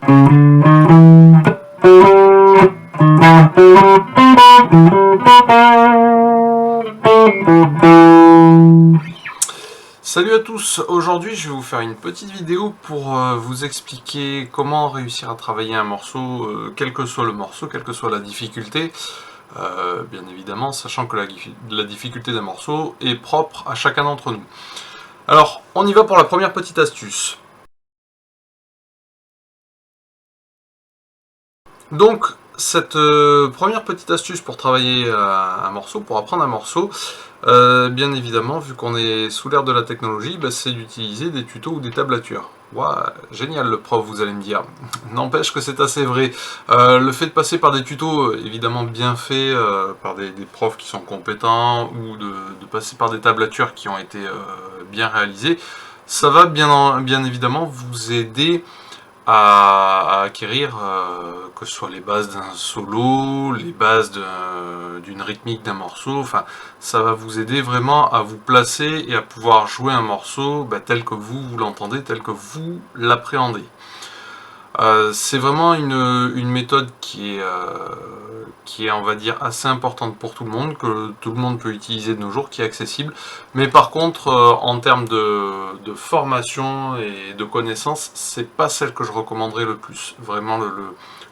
Salut à tous, aujourd'hui je vais vous faire une petite vidéo pour vous expliquer comment réussir à travailler un morceau, quel que soit le morceau, quelle que soit la difficulté, bien évidemment, sachant que la difficulté d'un morceau est propre à chacun d'entre nous. Alors, on y va pour la première petite astuce. Donc, cette première petite astuce pour travailler un morceau, pour apprendre un morceau, bien évidemment, vu qu'on est sous l'ère de la technologie, c'est d'utiliser des tutos ou des tablatures. Wow, génial le prof, vous allez me dire. N'empêche que c'est assez vrai. Le fait de passer par des tutos, évidemment bien faits, par des profs qui sont compétents, ou de passer par des tablatures qui ont été bien réalisées, ça va bien évidemment vous aider à acquérir, que ce soit les bases d'un solo, les bases d'une rythmique d'un morceau, enfin ça va vous aider vraiment à vous placer et à pouvoir jouer un morceau tel que vous l'entendez, tel que vous l'appréhendez. C'est vraiment une méthode qui est, on va dire, assez importante pour tout le monde, que tout le monde peut utiliser de nos jours, qui est accessible. Mais par contre, en termes de formation et de connaissances, c'est pas celle que je recommanderais le plus. Vraiment,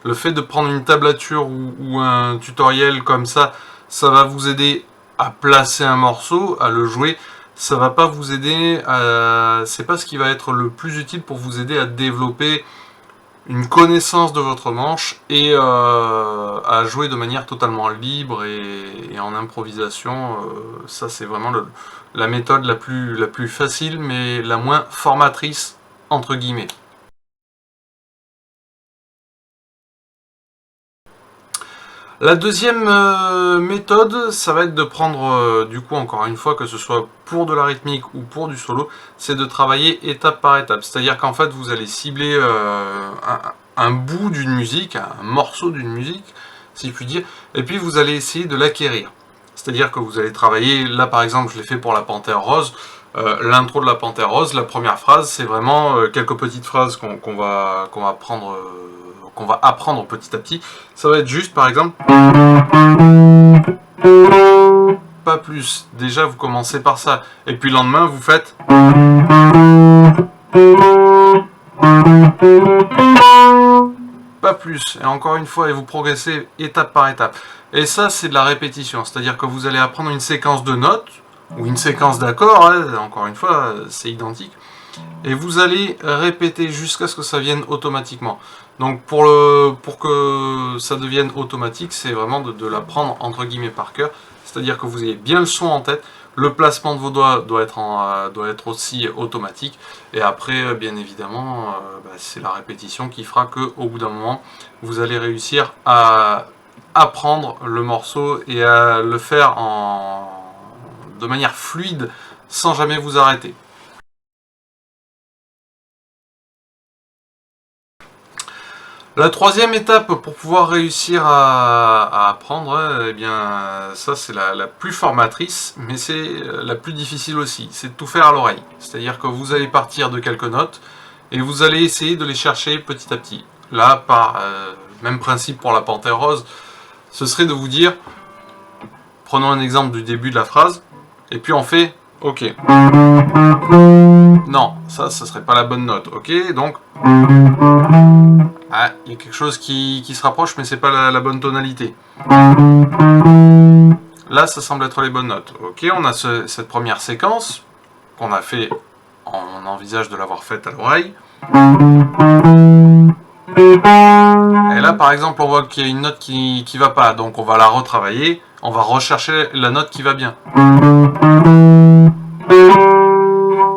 le fait de prendre une tablature ou un tutoriel comme ça va vous aider à placer un morceau, à le jouer. Ça va pas vous aider c'est pas ce qui va être le plus utile pour vous aider à développer une connaissance de votre manche et à jouer de manière totalement libre et en improvisation. Ça c'est vraiment la méthode la plus facile mais la moins formatrice entre guillemets. La deuxième méthode, ça va être de prendre, du coup, encore une fois, que ce soit pour de la rythmique ou pour du solo, c'est de travailler étape par étape. C'est-à-dire qu'en fait, vous allez cibler un bout d'une musique, un morceau d'une musique, si je puis dire, et puis vous allez essayer de l'acquérir. C'est-à-dire que vous allez travailler, là par exemple, je l'ai fait pour la Panthère Rose, l'intro de la Panthère Rose, la première phrase, c'est vraiment quelques petites phrases qu'on va prendre... qu'on va apprendre petit à petit, ça va être juste par exemple pas plus. Déjà vous commencez par ça et puis le lendemain vous faites pas plus et encore une fois et vous progressez étape par étape. Et ça c'est de la répétition, c'est-à-dire que vous allez apprendre une séquence de notes ou une séquence d'accords, encore une fois c'est identique. Et vous allez répéter jusqu'à ce que ça vienne automatiquement. Donc pour que ça devienne automatique, c'est vraiment de l'apprendre entre guillemets par cœur. C'est-à-dire que vous ayez bien le son en tête, le placement de vos doigts doit être aussi automatique. Et après, bien évidemment, c'est la répétition qui fera qu'au bout d'un moment, vous allez réussir à apprendre le morceau et à le faire de manière fluide sans jamais vous arrêter. La troisième étape pour pouvoir réussir à apprendre, eh bien, ça c'est la plus formatrice, mais c'est la plus difficile aussi, c'est de tout faire à l'oreille. C'est-à-dire que vous allez partir de quelques notes et vous allez essayer de les chercher petit à petit. Là, même principe pour la Panthère Rose, ce serait de vous dire, prenons un exemple du début de la phrase, et puis on fait OK. Non, ça serait pas la bonne note. OK, donc... Ah, il y a quelque chose qui se rapproche, mais c'est pas la bonne tonalité. Là, ça semble être les bonnes notes. Ok, on a cette première séquence qu'on a fait, on envisage de l'avoir faite à l'oreille. Et là, par exemple, on voit qu'il y a une note qui va pas, donc on va la retravailler, on va rechercher la note qui va bien.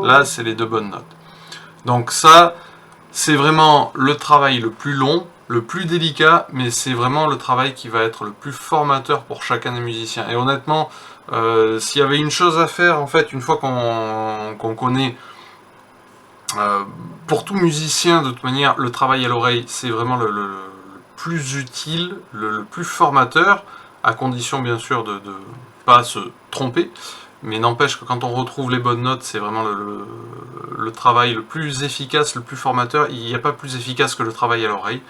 Là, c'est les deux bonnes notes. Donc ça, c'est vraiment le travail le plus long, le plus délicat, mais c'est vraiment le travail qui va être le plus formateur pour chacun des musiciens. Et honnêtement, s'il y avait une chose à faire, en fait, une fois qu'on connaît, pour tout musicien, de toute manière, le travail à l'oreille, c'est vraiment le plus utile, le plus formateur, à condition bien sûr de ne pas se tromper. Mais n'empêche que quand on retrouve les bonnes notes, c'est vraiment le travail le plus efficace, le plus formateur. Il n'y a pas plus efficace que le travail à l'oreille.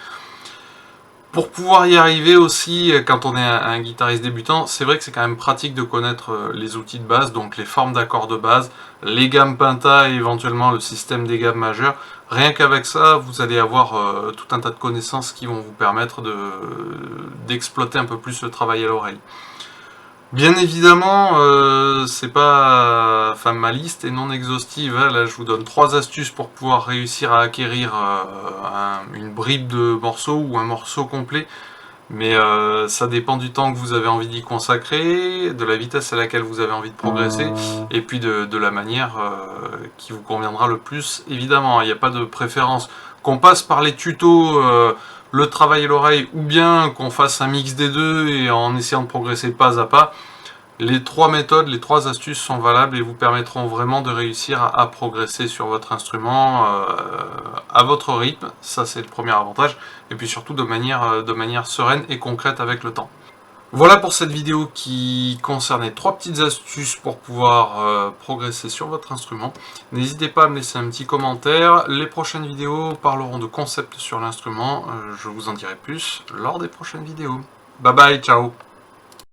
Pour pouvoir y arriver aussi, quand on est un guitariste débutant, c'est vrai que c'est quand même pratique de connaître les outils de base, donc les formes d'accords de base, les gammes penta et éventuellement le système des gammes majeures. Rien qu'avec ça, vous allez avoir tout un tas de connaissances qui vont vous permettre d'exploiter un peu plus le travail à l'oreille. Bien évidemment, c'est pas, enfin, ma liste est non exhaustive, hein. Là je vous donne 3 astuces pour pouvoir réussir à acquérir une bribe de morceaux ou un morceau complet. Mais ça dépend du temps que vous avez envie d'y consacrer, de la vitesse à laquelle vous avez envie de progresser, et puis de la manière qui vous conviendra le plus. Évidemment, il n'y a pas de préférence. Qu'on passe par les tutos, le travail à l'oreille, ou bien qu'on fasse un mix des deux et en essayant de progresser pas à pas, les 3 méthodes, les 3 astuces sont valables et vous permettront vraiment de réussir à progresser sur votre instrument à votre rythme. Ça, c'est le premier avantage. Et puis surtout de manière sereine et concrète avec le temps. Voilà pour cette vidéo qui concernait 3 petites astuces pour pouvoir progresser sur votre instrument. N'hésitez pas à me laisser un petit commentaire. Les prochaines vidéos parleront de concepts sur l'instrument. Je vous en dirai plus lors des prochaines vidéos. Bye bye, ciao!